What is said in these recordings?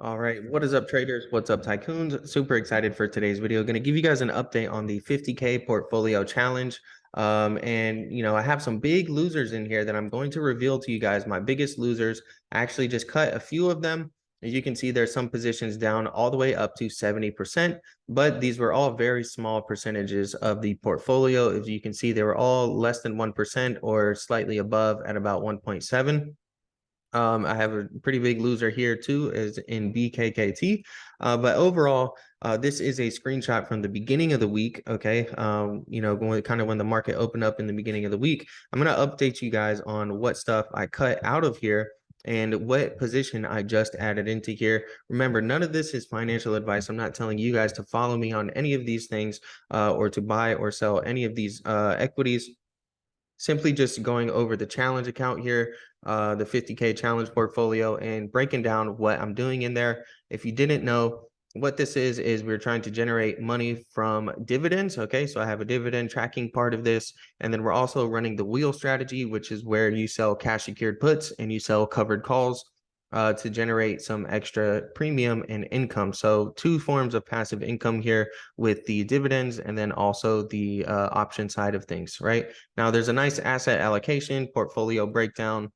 All right, what is up, traders? What's up, tycoons? Super excited for today's video. Going to give you guys an update on the 50K portfolio challenge. I have some big losers in here that I'm going to reveal to you guys, my biggest losers. I actually just cut a few of them. As you can see, there's some positions down all the way up to 70%, but these were all very small percentages of the portfolio. As you can see, they were all less than 1% or slightly above at about 1.7. I have a pretty big loser here too, is in BKKT. But overall, this is a screenshot from the beginning of the week. Okay. Going kind of when the market opened up in the beginning of the week, I'm going to update you guys on what stuff I cut out of here and what position I just added into here. Remember, none of this is financial advice. I'm not telling you guys to follow me on any of these things or to buy or sell any of these equities. Simply just going over the challenge account here, the 50K challenge portfolio, and breaking down what I'm doing in there. If you didn't know, what this is we're trying to generate money from dividends. Okay, so I have a dividend tracking part of this, and then we're also running the wheel strategy, which is where you sell cash secured puts and you sell covered calls to generate some extra premium and income. So two forms of passive income here with the dividends and then also the option side of things, right? Now there's a nice asset allocation, portfolio breakdown,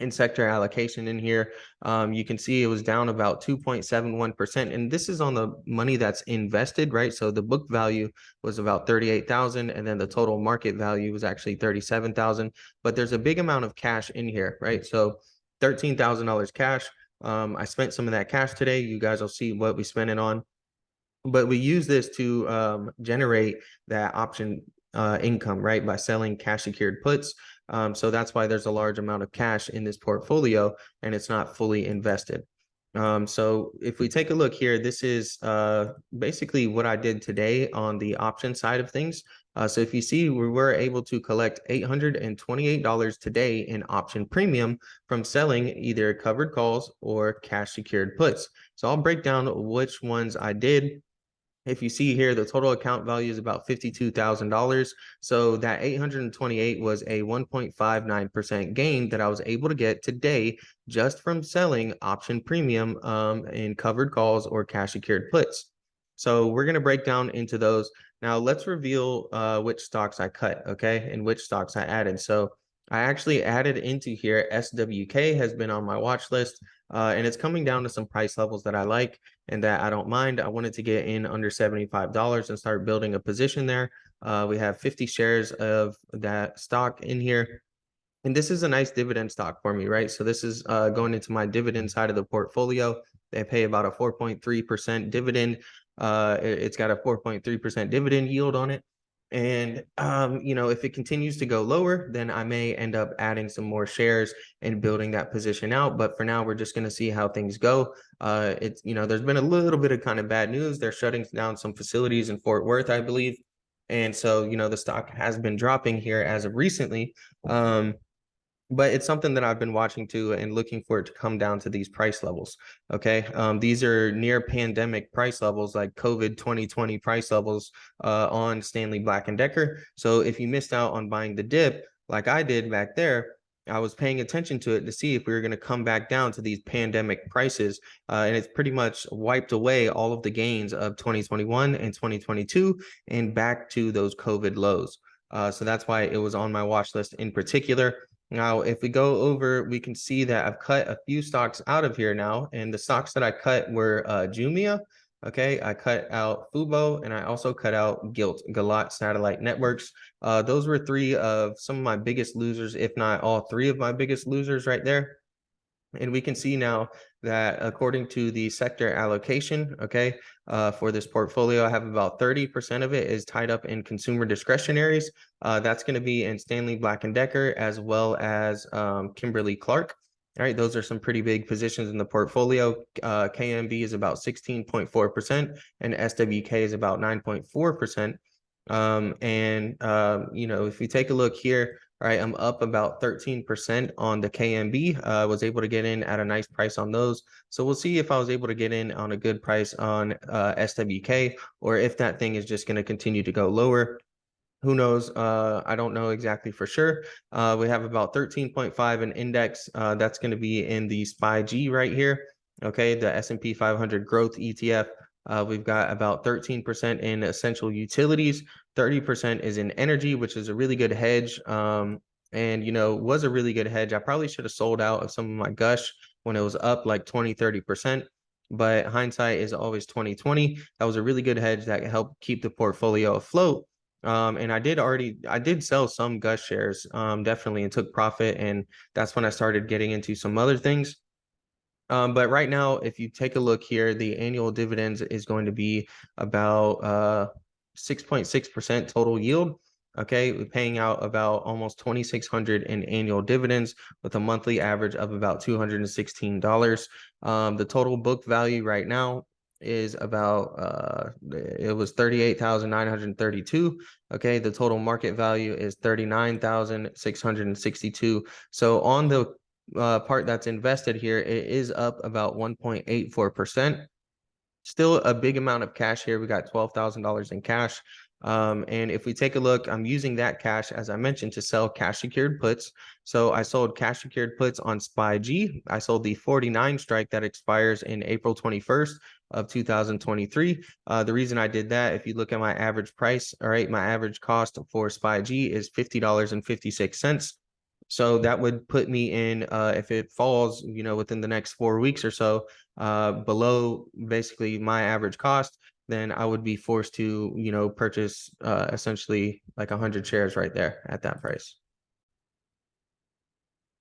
and sector allocation in here. You can see it was down about 2.71%. And this is on the money that's invested, right? So the book value was about 38,000 and then the total market value was actually 37,000. But there's a big amount of cash in here, right? So $13,000 cash. I spent some of that cash today. You guys will see what we spent it on. But we use this to generate that option income, right? By selling cash secured puts. So that's why there's a large amount of cash in this portfolio and it's not fully invested. So if we take a look here, this is basically what I did today on the option side of things. So if you see, we were able to collect $828 today in option premium from selling either covered calls or cash secured puts. So I'll break down which ones I did. If you see here, the total account value is about $52,000. So that 828 was a 1.59% gain that I was able to get today just from selling option premium in covered calls or cash secured puts. So we're going to break down into those. Now let's reveal which stocks I cut, okay, and which stocks I added. So I actually added into here SWK has been on my watch list, and it's coming down to some price levels that I like and that I don't mind. I wanted to get in under $75 and start building a position there. We have 50 shares of that stock in here. And this is a nice dividend stock for me, right? So this is going into my dividend side of the portfolio. They pay about a 4.3% dividend. It's got a 4.3% dividend yield on it. And, if it continues to go lower, then I may end up adding some more shares and building that position out. But for now, we're just going to see how things go. There's been a little bit of kind of bad news. They're shutting down some facilities in Fort Worth, I believe. And so, the stock has been dropping here as of recently. But it's something that I've been watching too and looking for it to come down to these price levels. Okay. These are near pandemic price levels, like COVID 2020 price levels on Stanley Black & Decker. So if you missed out on buying the dip like I did back there, I was paying attention to it to see if we were going to come back down to these pandemic prices. And it's pretty much wiped away all of the gains of 2021 and 2022 and back to those COVID lows. So that's why it was on my watch list in particular. Now, if we go over, we can see that I've cut a few stocks out of here now, and the stocks that I cut were Jumia. Okay, I cut out Fubo, and I also cut out Galat Satellite Networks. Those were three of some of my biggest losers, if not all three of my biggest losers right there. And we can see now that according to the sector allocation, okay, for this portfolio, I have about 30% of it is tied up in consumer discretionaries. That's going to be in Stanley Black & Decker as well as Kimberly-Clark. All right, those are some pretty big positions in the portfolio. KMB is about 16.4% and SWK is about 9.4%. If we take a look here, all right, I'm up about 13% on the KMB. Was able to get in at a nice price on those. So we'll see if I was able to get in on a good price on SWK or if that thing is just going to continue to go lower. Who knows? I don't know exactly for sure. We have about 13.5 in index. That's going to be in the SPY-G right here. Okay, the S&P 500 growth ETF, we've got about 13% in essential utilities, 30% is in energy, which is a really good hedge. And was a really good hedge. I probably should have sold out of some of my gush when it was up like 20-30%, but hindsight is always 20/20. That was a really good hedge that helped keep the portfolio afloat. And I did sell some gush shares, definitely, and took profit, and that's when I started getting into some other things. But right now, if you take a look here, the annual dividends is going to be about 6.6% total yield. Okay, we're paying out about almost 2,600 in annual dividends with a monthly average of about $216. The total book value right now is about it was 38,932. Okay, the total market value is 39,662. So on the part that's invested here, it is up about 1.84%. Still a big amount of cash here. We got $12,000 in cash. And if we take a look, I'm using that cash, as I mentioned, to sell cash secured puts. So I sold cash secured puts on SPY-G. I sold the 49 strike that expires in April 21st of 2023. The reason I did that, if you look at my average price, all right, my average cost for SPY-G is $50.56. So that would put me in, if it falls, within the next 4 weeks or so, below basically my average cost, then I would be forced to, purchase essentially like 100 shares right there at that price.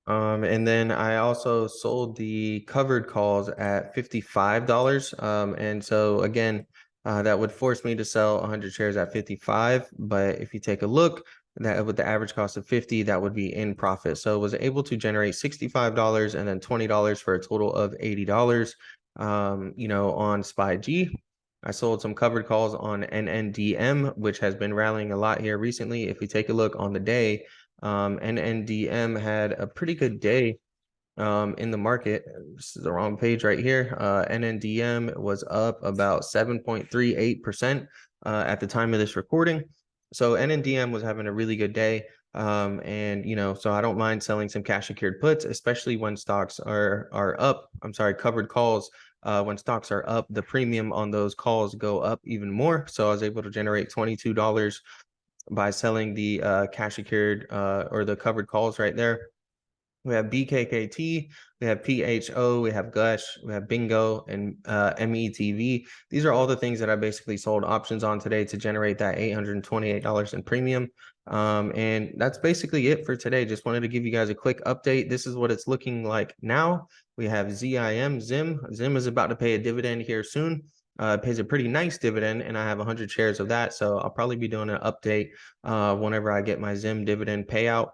And then I also sold the covered calls at $55. And so again, that would force me to sell 100 shares at 55. But if you take a look, that with the average cost of 50, that would be in profit. So I was able to generate $65 and then $20 for a total of $80. On SPY-G. I sold some covered calls on NNDM, which has been rallying a lot here recently. If we take a look on the day, NNDM had a pretty good day in the market. This is the wrong page right here. NNDM was up about 7.38% at the time of this recording. So NNDM was having a really good day. And so I don't mind selling some cash secured puts, especially when stocks are up. I'm sorry, covered calls. When stocks are up, the premium on those calls go up even more. So I was able to generate $22 by selling the cash secured or the covered calls right there. We have BKKT, we have PHO, we have Gush, we have Bingo, and METV. These are all the things that I basically sold options on today to generate that $828 in premium. And that's basically it for today. Just wanted to give you guys a quick update. This is what it's looking like now. We have Zim. Zim is about to pay a dividend here soon. It pays a pretty nice dividend, and I have 100 shares of that. So I'll probably be doing an update whenever I get my Zim dividend payout,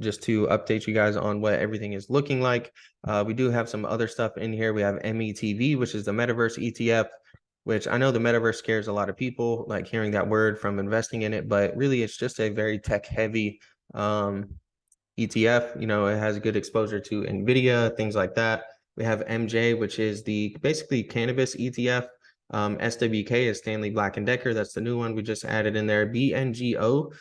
just to update you guys on what everything is looking like. We do have some other stuff in here. We have METV, which is the metaverse ETF, which I know the metaverse scares a lot of people, like hearing that word from investing in it, but really it's just a very tech heavy ETF. It has good exposure to NVIDIA, things like that. We have MJ, which is the basically cannabis ETF. SWK is Stanley Black & Decker. That's the new one we just added in there. BNGO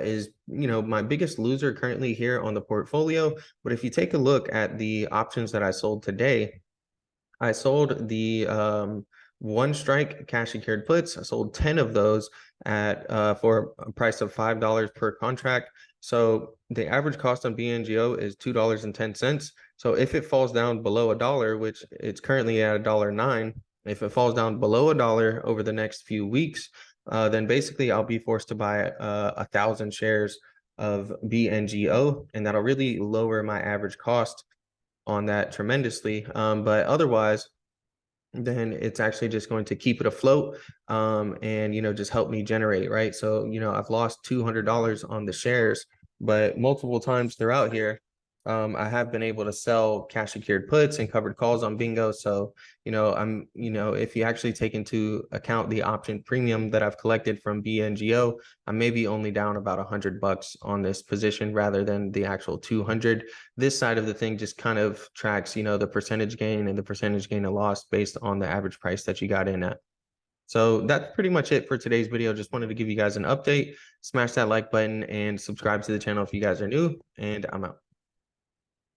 is, my biggest loser currently here on the portfolio. But if you take a look at the options that I sold today, I sold the one strike cash secured puts. I sold 10 of those at for a price of $5 per contract. So the average cost on BNGO is $2.10. So if it falls down below $1, which it's currently at $1.09, if it falls down below $1 over the next few weeks, then basically I'll be forced to buy 1,000 shares of BNGO, and that'll really lower my average cost on that tremendously. But otherwise, then it's actually just going to keep it afloat, and just help me generate, right? So I've lost $200 on the shares, but multiple times throughout here, I have been able to sell cash secured puts and covered calls on Bingo. So if you actually take into account the option premium that I've collected from BNGO, I may be only down about $100 on this position rather than the actual 200. This side of the thing just kind of tracks, the percentage gain and the percentage gain of loss based on the average price that you got in at. So that's pretty much it for today's video. Just wanted to give you guys an update. Smash that like button and subscribe to the channel if you guys are new, and I'm out.